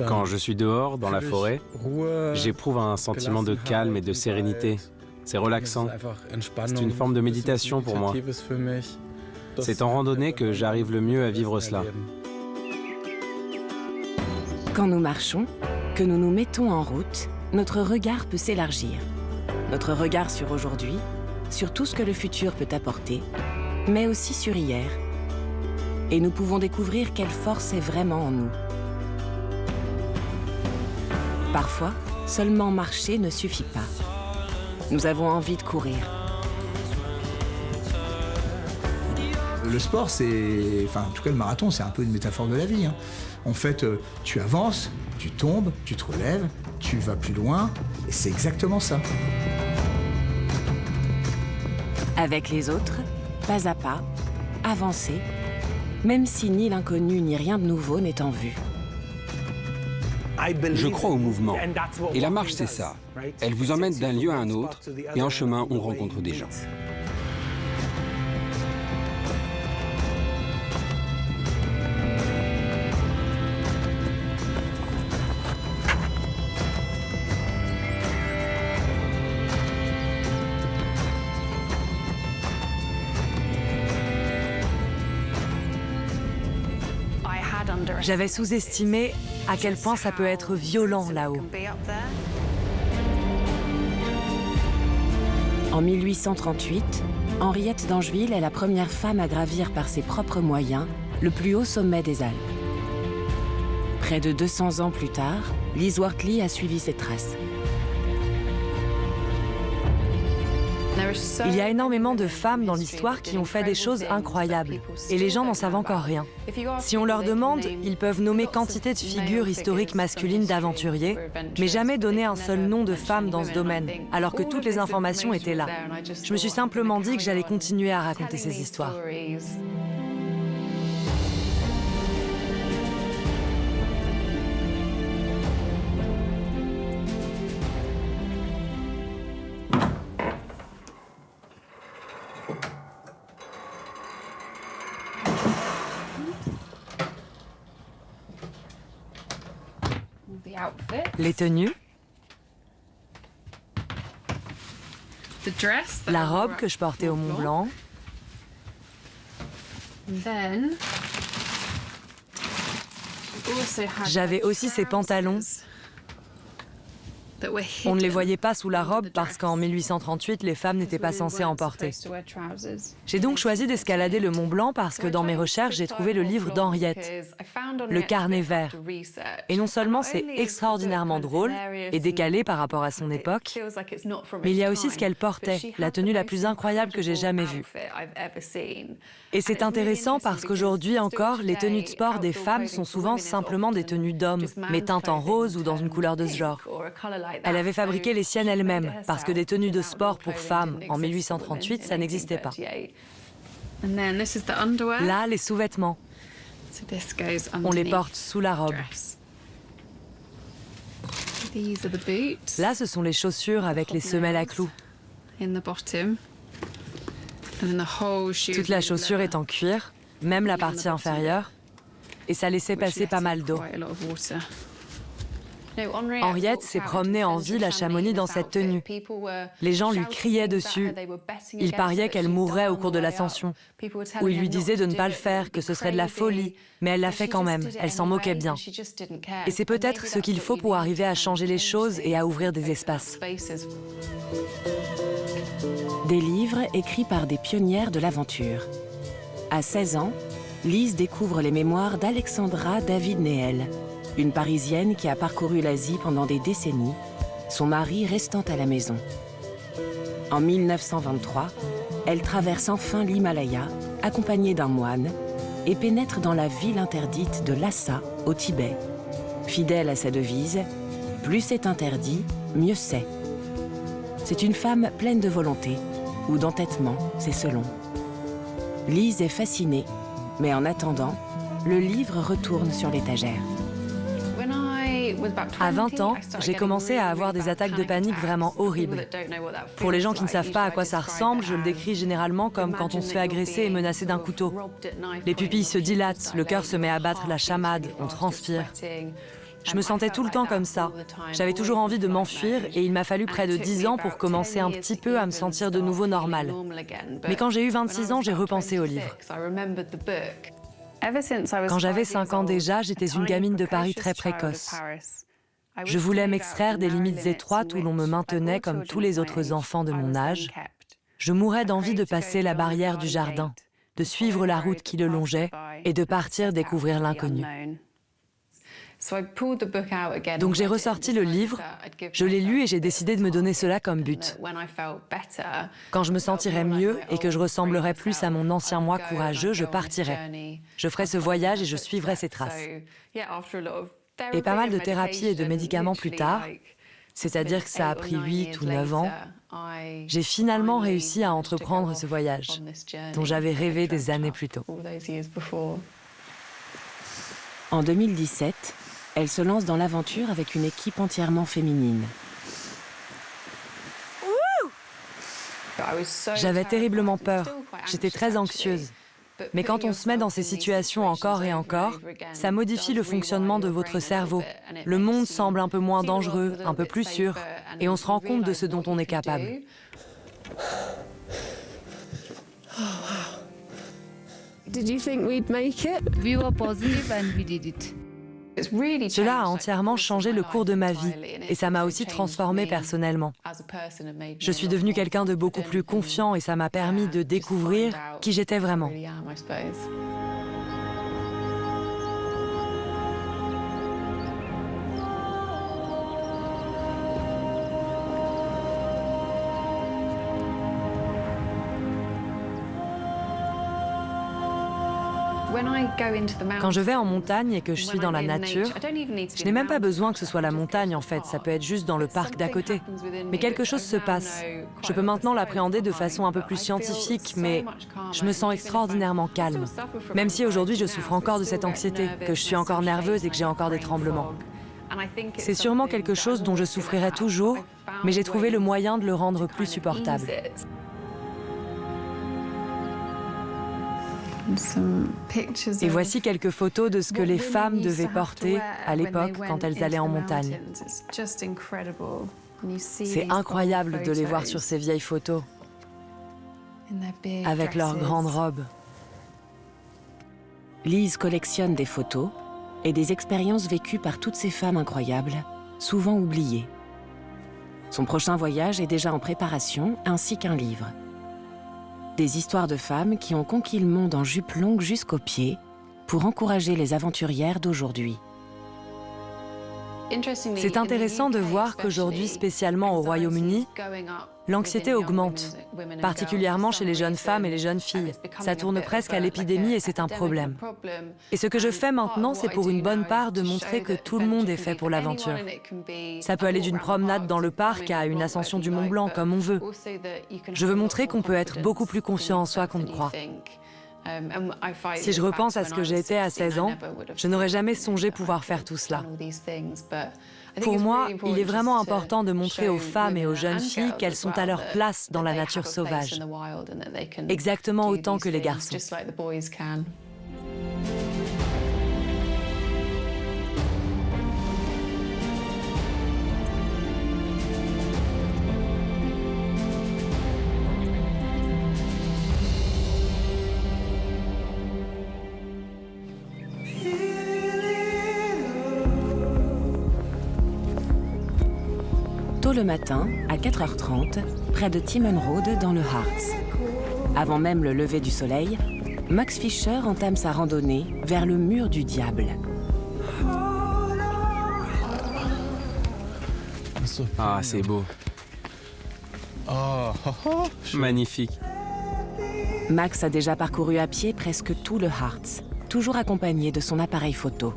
Quand je suis dehors, dans la forêt, j'éprouve un sentiment de calme et de sérénité. C'est relaxant. C'est une forme de méditation pour moi. C'est en randonnée que j'arrive le mieux à vivre cela. Quand nous marchons, que nous nous mettons en route, notre regard peut s'élargir. Notre regard sur aujourd'hui, sur tout ce que le futur peut apporter, mais aussi sur hier. Et nous pouvons découvrir quelle force est vraiment en nous. Parfois, seulement marcher ne suffit pas. Nous avons envie de courir. Le sport, en tout cas le marathon, c'est un peu une métaphore de la vie. En fait, tu avances, tu tombes, tu te relèves, tu vas plus loin, et c'est exactement ça. Avec les autres, pas à pas, avancer, même si ni l'inconnu ni rien de nouveau n'est en vue. Je crois au mouvement. Et la marche, c'est ça. Elle vous emmène d'un lieu à un autre, et en chemin, on rencontre des gens. J'avais sous-estimé à quel point ça peut être violent là-haut. En 1838, Henriette d'Angeville est la première femme à gravir par ses propres moyens le plus haut sommet des Alpes. Près de 200 ans plus tard, Lise Wortley a suivi ses traces. Il y a énormément de femmes dans l'histoire qui ont fait des choses incroyables, et les gens n'en savent encore rien. Si on leur demande, ils peuvent nommer quantité de figures historiques masculines d'aventuriers, mais jamais donner un seul nom de femme dans ce domaine, alors que toutes les informations étaient là. Je me suis simplement dit que j'allais continuer à raconter ces histoires. Les tenues, la robe que je portais au Mont Blanc, j'avais aussi ces pantalons. On ne les voyait pas sous la robe parce qu'en 1838, les femmes n'étaient pas censées en porter. J'ai donc choisi d'escalader le Mont Blanc parce que dans mes recherches, j'ai trouvé le livre d'Henriette, Le Carnet vert. Et non seulement c'est extraordinairement drôle et décalé par rapport à son époque, mais il y a aussi ce qu'elle portait, la tenue la plus incroyable que j'ai jamais vue. Et c'est intéressant parce qu'aujourd'hui encore, les tenues de sport des femmes sont souvent simplement des tenues d'hommes, mais teintes en rose ou dans une couleur de ce genre. Elle avait fabriqué les siennes elle-même, parce que des tenues de sport pour femmes, en 1838, ça n'existait pas. Là, les sous-vêtements. On les porte sous la robe. Là, ce sont les chaussures avec les semelles à clous. Toute la chaussure est en cuir, même la partie inférieure, et ça laissait passer pas mal d'eau. Henriette s'est promenée en ville à Chamonix dans cette tenue. Les gens lui criaient dessus. Ils pariaient qu'elle mourrait au cours de l'ascension. Ou ils lui disaient de ne pas le faire, que ce serait de la folie. Mais elle l'a fait quand même, elle s'en moquait bien. Et c'est peut-être ce qu'il faut pour arriver à changer les choses et à ouvrir des espaces. Des livres écrits par des pionnières de l'aventure. À 16 ans, Lise découvre les mémoires d'Alexandra David-Néel, une Parisienne qui a parcouru l'Asie pendant des décennies, son mari restant à la maison. En 1923, elle traverse enfin l'Himalaya, accompagnée d'un moine, et pénètre dans la ville interdite de Lhasa, au Tibet. Fidèle à sa devise, plus c'est interdit, mieux c'est. C'est une femme pleine de volonté, ou d'entêtement, c'est selon. Lise est fascinée, mais en attendant, le livre retourne sur l'étagère. À 20 ans, j'ai commencé à avoir des attaques de panique vraiment horribles. Pour les gens qui ne savent pas à quoi ça ressemble, je le décris généralement comme quand on se fait agresser et menacer d'un couteau. Les pupilles se dilatent, le cœur se met à battre la chamade, on transpire. Je me sentais tout le temps comme ça. J'avais toujours envie de m'enfuir et il m'a fallu près de 10 ans pour commencer un petit peu à me sentir de nouveau normale. Mais quand j'ai eu 26 ans, j'ai repensé au livre. Quand j'avais 5 ans déjà, j'étais une gamine de Paris très précoce. Je voulais m'extraire des limites étroites où l'on me maintenait comme tous les autres enfants de mon âge. Je mourais d'envie de passer la barrière du jardin, de suivre la route qui le longeait et de partir découvrir l'inconnu. Donc j'ai ressorti le livre, je l'ai lu et j'ai décidé de me donner cela comme but. Quand je me sentirais mieux et que je ressemblerais plus à mon ancien moi courageux, je partirais. Je ferais ce voyage et je suivrais ses traces. Et pas mal de thérapies et de médicaments plus tard, c'est-à-dire que ça a pris 8 ou 9 ans, j'ai finalement réussi à entreprendre ce voyage, dont j'avais rêvé des années plus tôt. En 2017, elle se lance dans l'aventure avec une équipe entièrement féminine. J'avais terriblement peur, j'étais très anxieuse. Mais quand on se met dans ces situations encore et encore, ça modifie le fonctionnement de votre cerveau. Le monde semble un peu moins dangereux, un peu plus sûr, et on se rend compte de ce dont on est capable. Did you think we'd make it? We were positive and we did it. Cela a entièrement changé le cours de ma vie et ça m'a aussi transformée personnellement. Je suis devenue quelqu'un de beaucoup plus confiant et ça m'a permis de découvrir qui j'étais vraiment. Quand je vais en montagne et que je suis dans la nature, je n'ai même pas besoin que ce soit la montagne en fait, ça peut être juste dans le parc d'à côté. Mais quelque chose se passe. Je peux maintenant l'appréhender de façon un peu plus scientifique, mais je me sens extraordinairement calme. Même si aujourd'hui je souffre encore de cette anxiété, que je suis encore nerveuse et que j'ai encore des tremblements. C'est sûrement quelque chose dont je souffrirai toujours, mais j'ai trouvé le moyen de le rendre plus supportable. Et voici quelques photos de ce que les femmes devaient porter à l'époque quand elles allaient en montagne. C'est incroyable de les voir sur ces vieilles photos, avec leurs grandes robes. Lise collectionne des photos et des expériences vécues par toutes ces femmes incroyables, souvent oubliées. Son prochain voyage est déjà en préparation, ainsi qu'un livre. Des histoires de femmes qui ont conquis le monde en jupe longue jusqu'aux pieds pour encourager les aventurières d'aujourd'hui. C'est intéressant de voir qu'aujourd'hui, spécialement au Royaume-Uni, l'anxiété augmente, particulièrement chez les jeunes femmes et les jeunes filles. Ça tourne presque à l'épidémie et c'est un problème. Et ce que je fais maintenant, c'est pour une bonne part de montrer que tout le monde est fait pour l'aventure. Ça peut aller d'une promenade dans le parc à une ascension du Mont Blanc, comme on veut. Je veux montrer qu'on peut être beaucoup plus confiant en soi qu'on ne croit. Si je repense à ce que j'ai été à 16 ans, je n'aurais jamais songé pouvoir faire tout cela. Pour moi, il est vraiment important de montrer aux femmes et aux jeunes filles qu'elles sont à leur place dans la nature sauvage, exactement autant que les garçons. Tôt le matin, à 4h30, près de Timon Road, dans le Harz. Avant même le lever du soleil, Max Fischer entame sa randonnée vers le mur du diable. Ah, c'est beau. Magnifique. Max a déjà parcouru à pied presque tout le Harz, toujours accompagné de son appareil photo.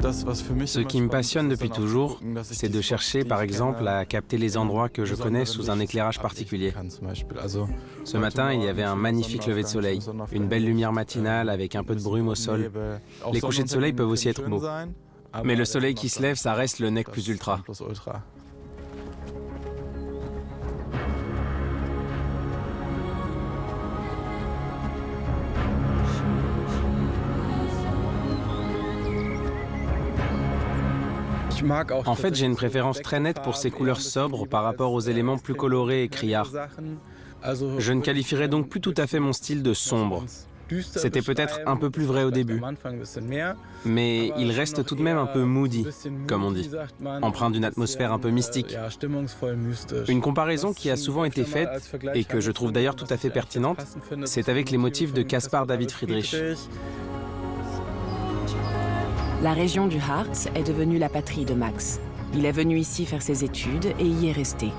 Ce qui me passionne depuis toujours, c'est de chercher, par exemple, à capter les endroits que je connais sous un éclairage particulier. Ce matin, il y avait un magnifique lever de soleil, une belle lumière matinale avec un peu de brume au sol. Les couchers de soleil peuvent aussi être beaux. Mais le soleil qui se lève, ça reste le nec plus ultra. En fait, j'ai une préférence très nette pour ces couleurs sobres par rapport aux éléments plus colorés et criards. Je ne qualifierais donc plus tout à fait mon style de sombre. C'était peut-être un peu plus vrai au début, mais il reste tout de même un peu moody, comme on dit, empreint d'une atmosphère un peu mystique. Une comparaison qui a souvent été faite, et que je trouve d'ailleurs tout à fait pertinente, c'est avec les motifs de Caspar David Friedrich. La région du Harz est devenue la patrie de Max. Il est venu ici faire ses études et y est resté.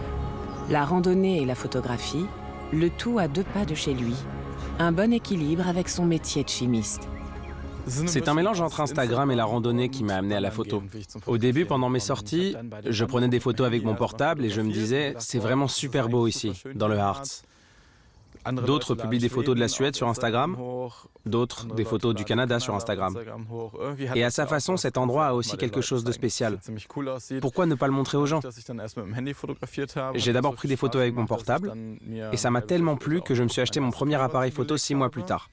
La randonnée et la photographie, le tout à 2 pas de chez lui. Un bon équilibre avec son métier de chimiste. C'est un mélange entre Instagram et la randonnée qui m'a amené à la photo. Au début, pendant mes sorties, je prenais des photos avec mon portable et je me disais « c'est vraiment super beau ici, dans le Harz ». D'autres publient des photos de la Suède sur Instagram, d'autres des photos du Canada sur Instagram. Et à sa façon, cet endroit a aussi quelque chose de spécial. Pourquoi ne pas le montrer aux gens? J'ai d'abord pris des photos avec mon portable, et ça m'a tellement plu que je me suis acheté mon premier appareil photo 6 mois plus tard.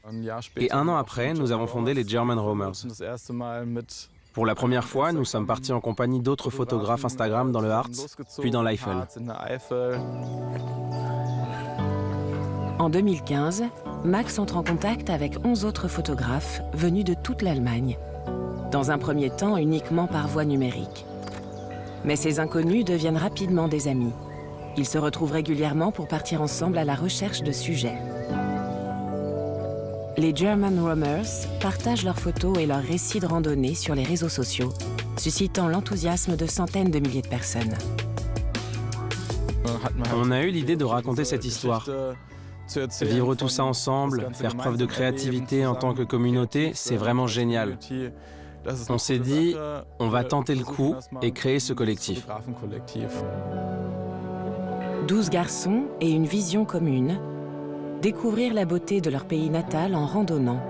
Et 1 an après, nous avons fondé les German Roamers. Pour la première fois, nous sommes partis en compagnie d'autres photographes Instagram dans le Harz, puis dans l'Eifel. En 2015, Max entre en contact avec 11 autres photographes venus de toute l'Allemagne. Dans un premier temps, uniquement par voie numérique. Mais ces inconnus deviennent rapidement des amis. Ils se retrouvent régulièrement pour partir ensemble à la recherche de sujets. Les German Roamers partagent leurs photos et leurs récits de randonnée sur les réseaux sociaux, suscitant l'enthousiasme de centaines de milliers de personnes. On a eu l'idée de raconter cette histoire. Vivre tout ça ensemble, faire preuve de créativité en tant que communauté, c'est vraiment génial. On s'est dit, on va tenter le coup et créer ce collectif. 12 garçons et une vision commune, découvrir la beauté de leur pays natal en randonnant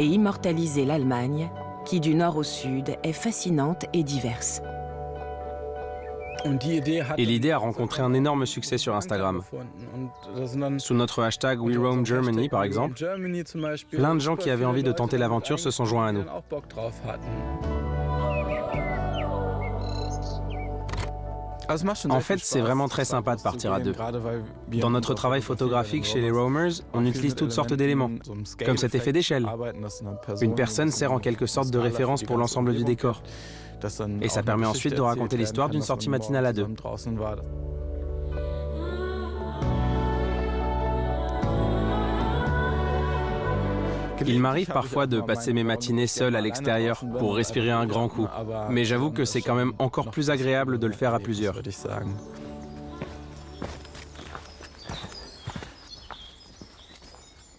et immortaliser l'Allemagne, qui du nord au sud est fascinante et diverse. Et l'idée a rencontré un énorme succès sur Instagram. Sous notre hashtag WeRoamGermany, par exemple, plein de gens qui avaient envie de tenter l'aventure se sont joints à nous. En fait, c'est vraiment très sympa de partir à 2. Dans notre travail photographique chez les Roamers, on utilise toutes sortes d'éléments, comme cet effet d'échelle. Une personne sert en quelque sorte de référence pour l'ensemble du décor. Et ça permet ensuite de raconter l'histoire d'une sortie matinale à 2. Il m'arrive parfois de passer mes matinées seul à l'extérieur pour respirer un grand coup. Mais j'avoue que c'est quand même encore plus agréable de le faire à plusieurs.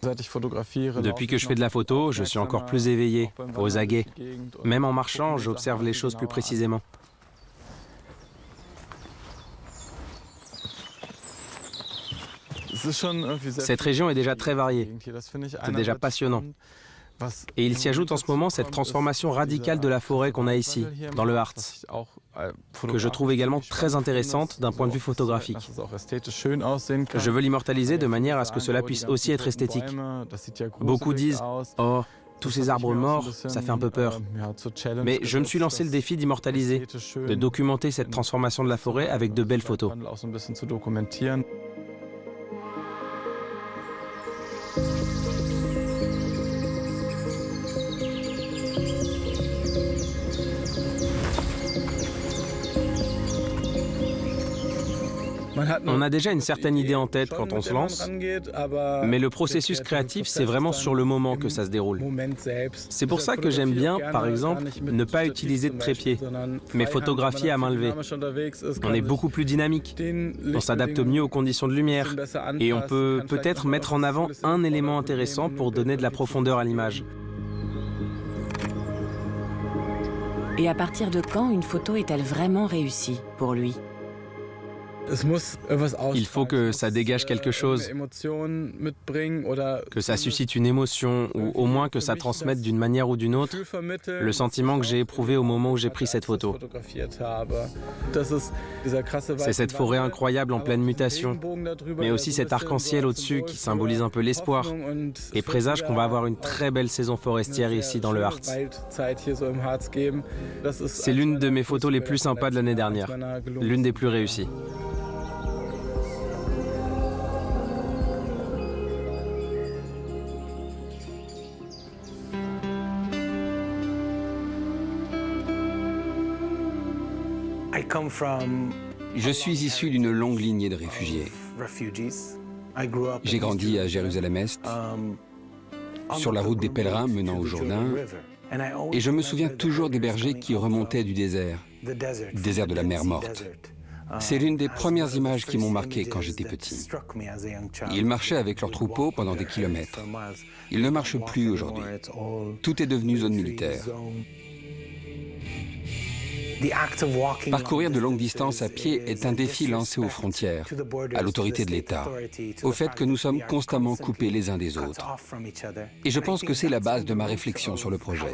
Depuis que je fais de la photo, je suis encore plus éveillé, aux aguets. Même en marchant, j'observe les choses plus précisément. Cette région est déjà très variée. C'est déjà passionnant. Et il s'y ajoute en ce moment cette transformation radicale de la forêt qu'on a ici, dans le Harz, que je trouve également très intéressante d'un point de vue photographique. Je veux l'immortaliser de manière à ce que cela puisse aussi être esthétique. Beaucoup disent « Oh, tous ces arbres morts, ça fait un peu peur ». Mais je me suis lancé le défi d'immortaliser, de documenter cette transformation de la forêt avec de belles photos. On a déjà une certaine idée en tête quand on se lance, mais le processus créatif, c'est vraiment sur le moment que ça se déroule. C'est pour ça que j'aime bien, par exemple, ne pas utiliser de trépied, mais photographier à main levée. On est beaucoup plus dynamique, on s'adapte mieux aux conditions de lumière, et on peut peut-être mettre en avant un élément intéressant pour donner de la profondeur à l'image. Et à partir de quand une photo est-elle vraiment réussie pour lui ? Il faut que ça dégage quelque chose, que ça suscite une émotion, ou au moins que ça transmette d'une manière ou d'une autre le sentiment que j'ai éprouvé au moment où j'ai pris cette photo. C'est cette forêt incroyable en pleine mutation, mais aussi cet arc-en-ciel au-dessus qui symbolise un peu l'espoir et présage qu'on va avoir une très belle saison forestière ici dans le Harz. C'est l'une de mes photos les plus sympas de l'année dernière, l'une des plus réussies. Je suis issu d'une longue lignée de réfugiés. J'ai grandi à Jérusalem-Est, sur la route des pèlerins menant au Jourdain, et je me souviens toujours des bergers qui remontaient du désert de la mer Morte. C'est l'une des premières images qui m'ont marqué quand j'étais petit. Ils marchaient avec leurs troupeaux pendant des kilomètres. Ils ne marchent plus aujourd'hui. Tout est devenu zone militaire. Parcourir de longues distances à pied est un défi lancé aux frontières, à l'autorité de l'État, au fait que nous sommes constamment coupés les uns des autres. Et je pense que c'est la base de ma réflexion sur le projet.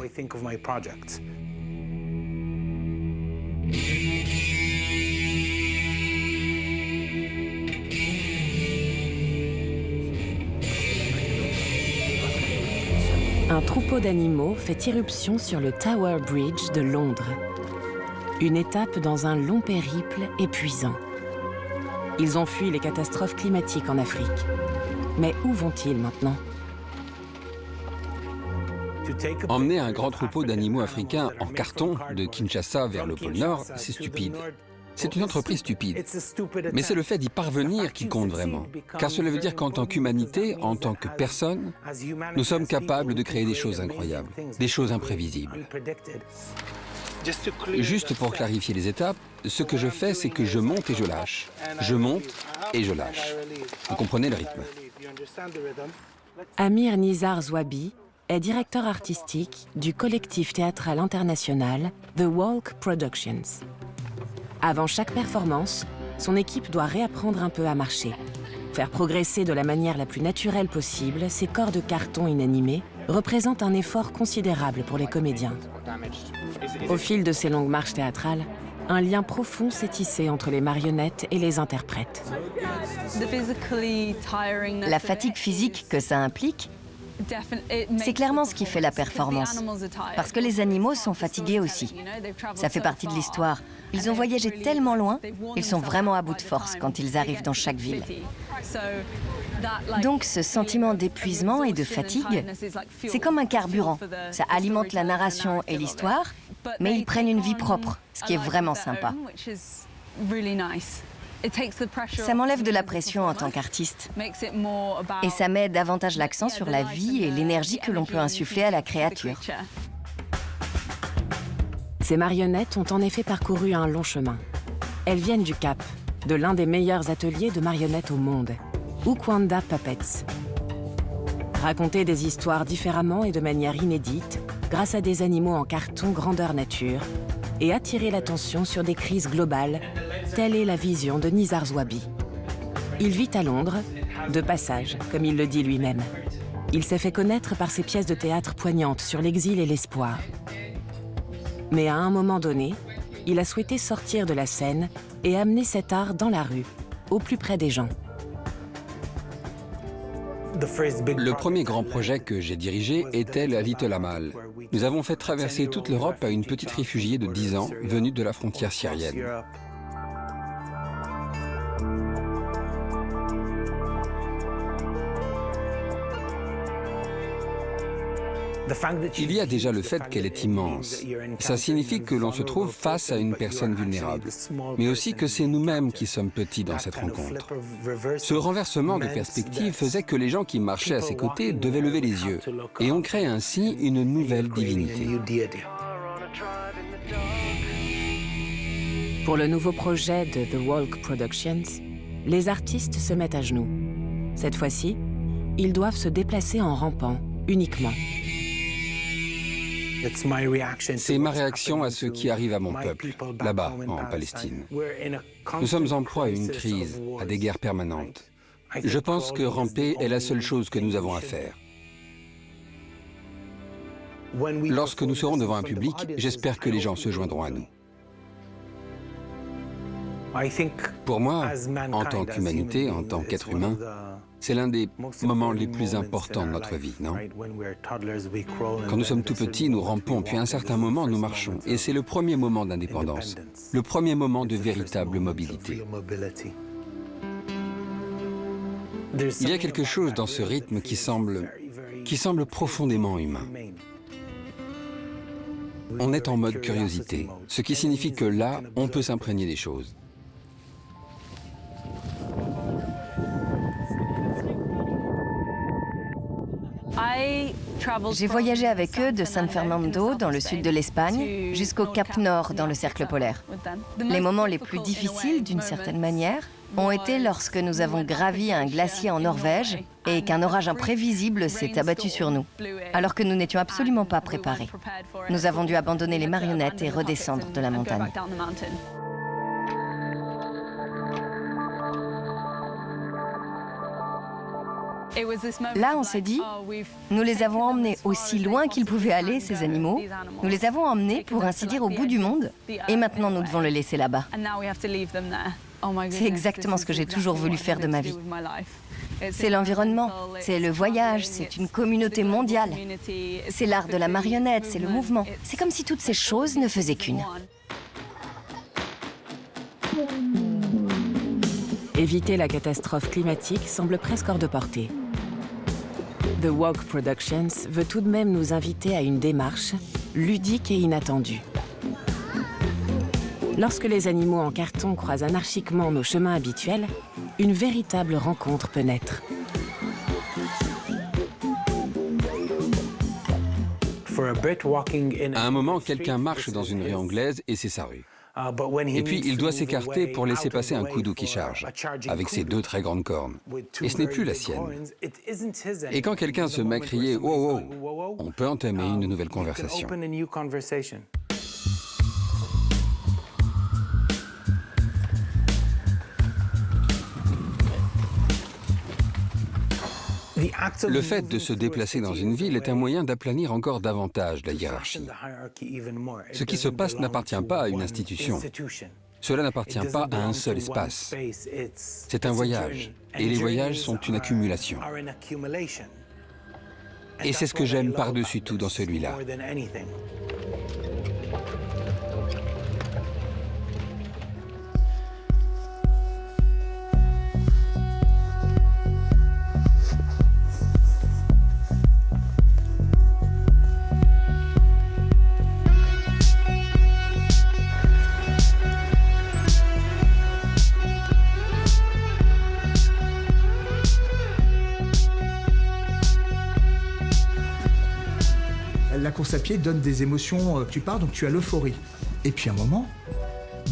Un troupeau d'animaux fait irruption sur le Tower Bridge de Londres. Une étape dans un long périple épuisant. Ils ont fui les catastrophes climatiques en Afrique. Mais où vont-ils maintenant? Emmener un grand troupeau d'animaux africains en carton de Kinshasa vers le pôle Nord, c'est stupide. C'est une entreprise stupide. Mais c'est le fait d'y parvenir qui compte vraiment. Car cela veut dire qu'en tant qu'humanité, en tant que personne, nous sommes capables de créer des choses incroyables, des choses imprévisibles. Juste pour clarifier les étapes, ce que je fais, c'est que je monte et je lâche. Je monte et je lâche. Vous comprenez le rythme? Amir Nizar Zouabi est directeur artistique du collectif théâtral international The Walk Productions. Avant chaque performance, son équipe doit réapprendre un peu à marcher. Faire progresser de la manière la plus naturelle possible ces corps de carton inanimés représente un effort considérable pour les comédiens. Au fil de ces longues marches théâtrales, un lien profond s'est tissé entre les marionnettes et les interprètes. La fatigue physique que ça implique, c'est clairement ce qui fait la performance. Parce que les animaux sont fatigués aussi. Ça fait partie de l'histoire. Ils ont voyagé tellement loin, ils sont vraiment à bout de force quand ils arrivent dans chaque ville. Donc ce sentiment d'épuisement et de fatigue, c'est comme un carburant. Ça alimente la narration et l'histoire, mais ils prennent une vie propre, ce qui est vraiment sympa. Ça m'enlève de la pression en tant qu'artiste. Et ça met davantage l'accent sur la vie et l'énergie que l'on peut insuffler à la créature. Ces marionnettes ont en effet parcouru un long chemin. Elles viennent du Cap, de l'un des meilleurs ateliers de marionnettes au monde, Ukwanda Puppets. Raconter des histoires différemment et de manière inédite, grâce à des animaux en carton grandeur nature, et attirer l'attention sur des crises globales, telle est la vision de Nizar Zouabi. Il vit à Londres, de passage, comme il le dit lui-même. Il s'est fait connaître par ses pièces de théâtre poignantes sur l'exil et l'espoir. Mais à un moment donné, il a souhaité sortir de la scène et amener cet art dans la rue, au plus près des gens. Le premier grand projet que j'ai dirigé était la Little Amal. Nous avons fait traverser toute l'Europe à une petite réfugiée de 10 ans venue de la frontière syrienne. Il y a déjà le fait qu'elle est immense. Ça signifie que l'on se trouve face à une personne vulnérable, mais aussi que c'est nous-mêmes qui sommes petits dans cette rencontre. Ce renversement de perspective faisait que les gens qui marchaient à ses côtés devaient lever les yeux, et on crée ainsi une nouvelle divinité. Pour le nouveau projet de The Walk Productions, les artistes se mettent à genoux. Cette fois-ci, ils doivent se déplacer en rampant, uniquement. C'est ma réaction à ce qui arrive à mon peuple, là-bas, en Palestine. Nous sommes en proie à une crise, à des guerres permanentes. Je pense que ramper est la seule chose que nous avons à faire. Lorsque nous serons devant un public, j'espère que les gens se joindront à nous. Pour moi, en tant qu'humanité, en tant qu'être humain, c'est l'un des moments les plus importants de notre vie, non? Quand nous sommes tout petits, nous rampons, puis à un certain moment, nous marchons. Et c'est le premier moment d'indépendance, le premier moment de véritable mobilité. Il y a quelque chose dans ce rythme qui semble profondément humain. On est en mode curiosité, ce qui signifie que là, on peut s'imprégner des choses. J'ai voyagé avec eux de San Fernando, dans le sud de l'Espagne, jusqu'au Cap Nord, dans le cercle polaire. Les moments les plus difficiles, d'une certaine manière, ont été lorsque nous avons gravi un glacier en Norvège et qu'un orage imprévisible s'est abattu sur nous, alors que nous n'étions absolument pas préparés. Nous avons dû abandonner les marionnettes et redescendre de la montagne. Là, on s'est dit, nous les avons emmenés aussi loin qu'ils pouvaient aller, ces animaux. Nous les avons emmenés, pour ainsi dire, au bout du monde. Et maintenant, nous devons le laisser là-bas. C'est exactement ce que j'ai toujours voulu faire de ma vie. C'est l'environnement, c'est le voyage, c'est une communauté mondiale. C'est l'art de la marionnette, c'est le mouvement. C'est comme si toutes ces choses ne faisaient qu'une. Éviter la catastrophe climatique semble presque hors de portée. The Walk Productions veut tout de même nous inviter à une démarche ludique et inattendue. Lorsque les animaux en carton croisent anarchiquement nos chemins habituels, une véritable rencontre peut naître. À un moment, quelqu'un marche dans une rue anglaise et c'est sa rue. Et puis, il doit s'écarter pour laisser passer un koudou qui charge, avec ses deux très grandes cornes. Et ce n'est plus la sienne. Et quand quelqu'un se met à crier « wow, wow », on peut entamer une nouvelle conversation. Le fait de se déplacer dans une ville est un moyen d'aplanir encore davantage la hiérarchie. Ce qui se passe n'appartient pas à une institution. Cela n'appartient pas à un seul espace. C'est un voyage, et les voyages sont une accumulation. Et c'est ce que j'aime par-dessus tout dans celui-là. La course à pied donne des émotions, tu pars, donc tu as l'euphorie. Et puis à un moment,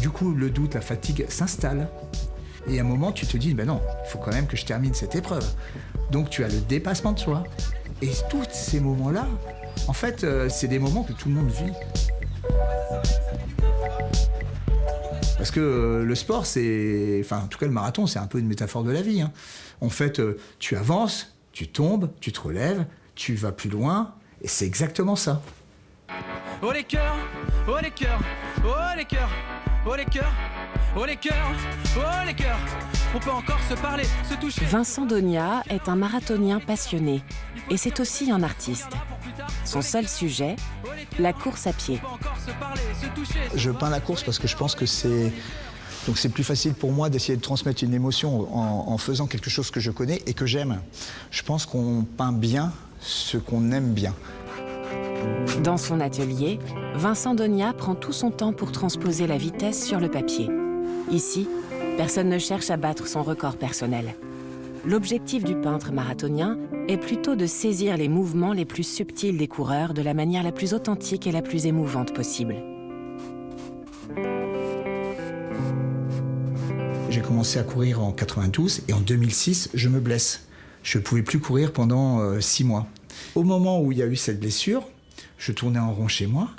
du coup, le doute, la fatigue s'installe. Et à un moment, tu te dis, ben non, il faut quand même que je termine cette épreuve. Donc tu as le dépassement de soi. Et tous ces moments-là, en fait, c'est des moments que tout le monde vit. Parce que le sport, c'est... Enfin, en tout cas, le marathon, c'est un peu une métaphore de la vie. Hein. En fait, tu avances, tu tombes, tu te relèves, tu vas plus loin. Et c'est exactement ça. Oh les cœurs, oh les cœurs, oh les cœurs, oh les cœurs, oh les cœurs, oh les cœurs. On peut encore se parler, se toucher. Vincent Donia est un marathonien passionné et c'est aussi un artiste. Son seul sujet, la course à pied. Je peins la course parce que je pense que c'est... Donc c'est plus facile pour moi d'essayer de transmettre une émotion en faisant quelque chose que je connais et que j'aime. Je pense qu'on peint bien ce qu'on aime bien. Dans son atelier, Vincent Donia prend tout son temps pour transposer la vitesse sur le papier. Ici, personne ne cherche à battre son record personnel. L'objectif du peintre marathonien est plutôt de saisir les mouvements les plus subtils des coureurs de la manière la plus authentique et la plus émouvante possible. J'ai commencé à courir en 92 et en 2006, je me blesse. Je ne pouvais plus courir pendant 6 mois. Au moment où il y a eu cette blessure, je tournais en rond chez moi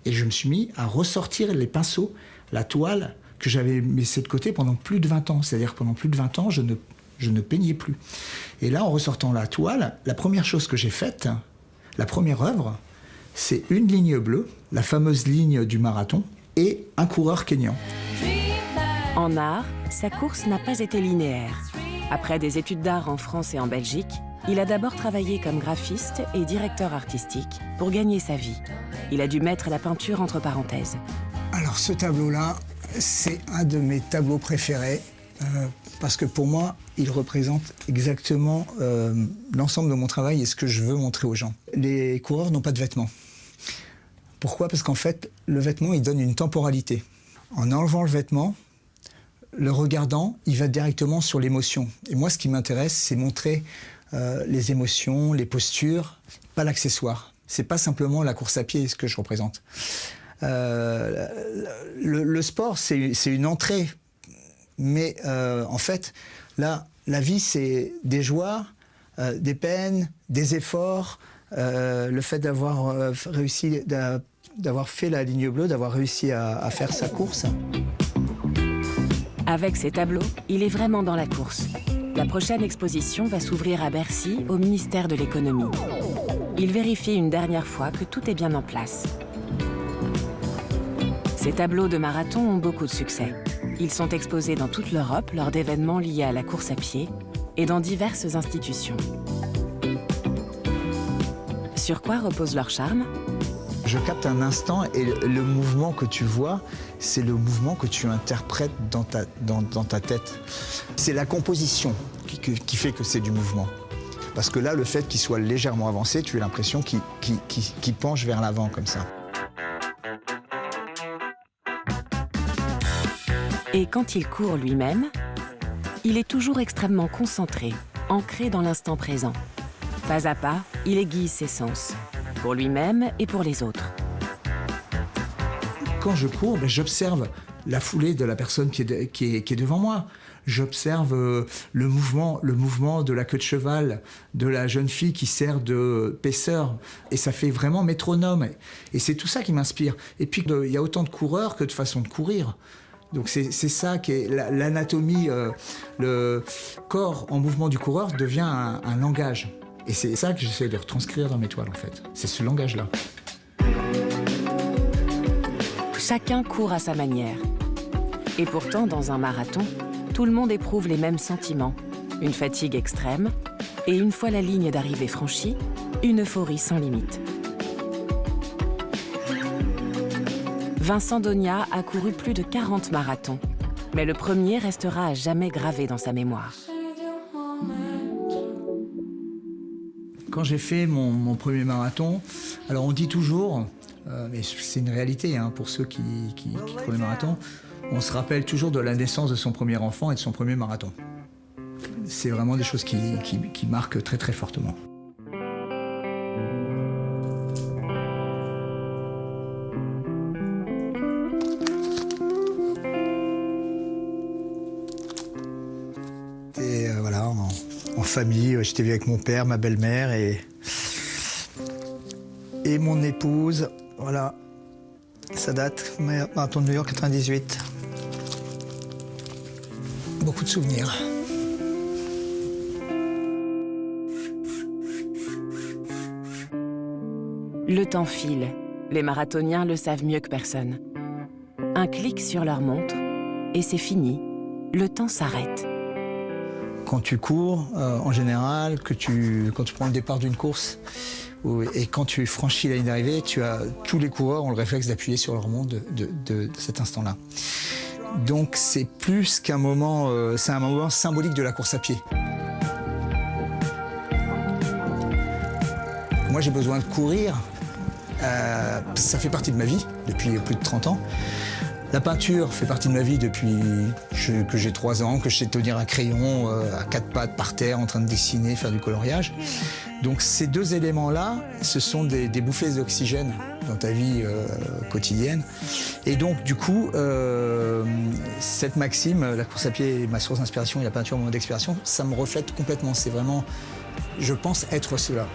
et je me suis mis à ressortir les pinceaux, la toile que j'avais laissée de côté pendant plus de 20 ans. C'est-à-dire pendant plus de 20 ans, je ne peignais plus. Et là, en ressortant la toile, la première chose que j'ai faite, la première œuvre, c'est une ligne bleue, la fameuse ligne du marathon, et un coureur kényan. En art, sa course n'a pas été linéaire. Après des études d'art en France et en Belgique, il a d'abord travaillé comme graphiste et directeur artistique pour gagner sa vie. Il a dû mettre la peinture entre parenthèses. Alors ce tableau-là, c'est un de mes tableaux préférés parce que pour moi, il représente exactement l'ensemble de mon travail et ce que je veux montrer aux gens. Les coureurs n'ont pas de vêtements. Pourquoi? Parce qu'en fait, le vêtement, il donne une temporalité. En enlevant le vêtement, le regardant, il va directement sur l'émotion. Et moi, ce qui m'intéresse, c'est montrer les émotions, les postures, pas l'accessoire. C'est pas simplement la course à pied, ce que je représente. Le sport, c'est une entrée. Mais en fait, là, la vie, c'est des joies, des peines, des efforts, le fait d'avoir réussi, d'avoir fait la ligne bleue, d'avoir réussi à faire sa course. Avec ses tableaux, il est vraiment dans la course. La prochaine exposition va s'ouvrir à Bercy, au ministère de l'économie. Il vérifie une dernière fois que tout est bien en place. Ces tableaux de marathon ont beaucoup de succès. Ils sont exposés dans toute l'Europe lors d'événements liés à la course à pied et dans diverses institutions. Sur quoi repose leur charme? Je capte un instant et le mouvement que tu vois, c'est le mouvement que tu interprètes dans ta tête. C'est la composition qui fait que c'est du mouvement. Parce que là, le fait qu'il soit légèrement avancé, tu as l'impression qu'il penche vers l'avant comme ça. Et quand il court lui-même, il est toujours extrêmement concentré, ancré dans l'instant présent. Pas à pas, il aiguise ses sens, pour lui-même et pour les autres. Quand je cours, j'observe la foulée de la personne qui est devant moi. J'observe le mouvement de la queue de cheval, de la jeune fille qui sert de paisseur. Et ça fait vraiment métronome. Et c'est tout ça qui m'inspire. Et puis, il y a autant de coureurs que de façons de courir. Donc c'est ça qui est l'anatomie, le corps en mouvement du coureur devient un langage. Et c'est ça que j'essaie de retranscrire dans mes toiles, en fait. C'est ce langage-là. Chacun court à sa manière. Et pourtant, dans un marathon, tout le monde éprouve les mêmes sentiments. Une fatigue extrême et, une fois la ligne d'arrivée franchie, une euphorie sans limite. Vincent Donia a couru plus de 40 marathons, mais le premier restera à jamais gravé dans sa mémoire. Quand j'ai fait mon premier marathon, alors on dit toujours, mais c'est une réalité pour ceux qui courent les marathons, on se rappelle toujours de la naissance de son premier enfant et de son premier marathon. C'est vraiment des choses qui marquent très très fortement. Et voilà, en famille, j'étais venu avec mon père, ma belle-mère et mon épouse. Voilà, ça date, marathon de New York 98. Beaucoup de souvenirs. Le temps file. Les marathoniens le savent mieux que personne. Un clic sur leur montre et c'est fini. Le temps s'arrête. Quand tu cours, en général, quand tu prends le départ d'une course et quand tu franchis la ligne d'arrivée, tous les coureurs ont le réflexe d'appuyer sur leur montre de cet instant-là. Donc c'est plus qu'un moment, c'est un moment symbolique de la course à pied. Moi j'ai besoin de courir, ça fait partie de ma vie depuis plus de 30 ans. La peinture fait partie de ma vie depuis que j'ai 3 ans, que je sais tenir un crayon à 4 pattes par terre en train de dessiner, faire du coloriage. Donc ces deux éléments-là, ce sont des bouffées d'oxygène dans ta vie quotidienne. Et donc du coup, cette maxime, la course à pied est ma source d'inspiration et la peinture mon mode d'expiration, ça me reflète complètement. C'est vraiment, je pense, être cela.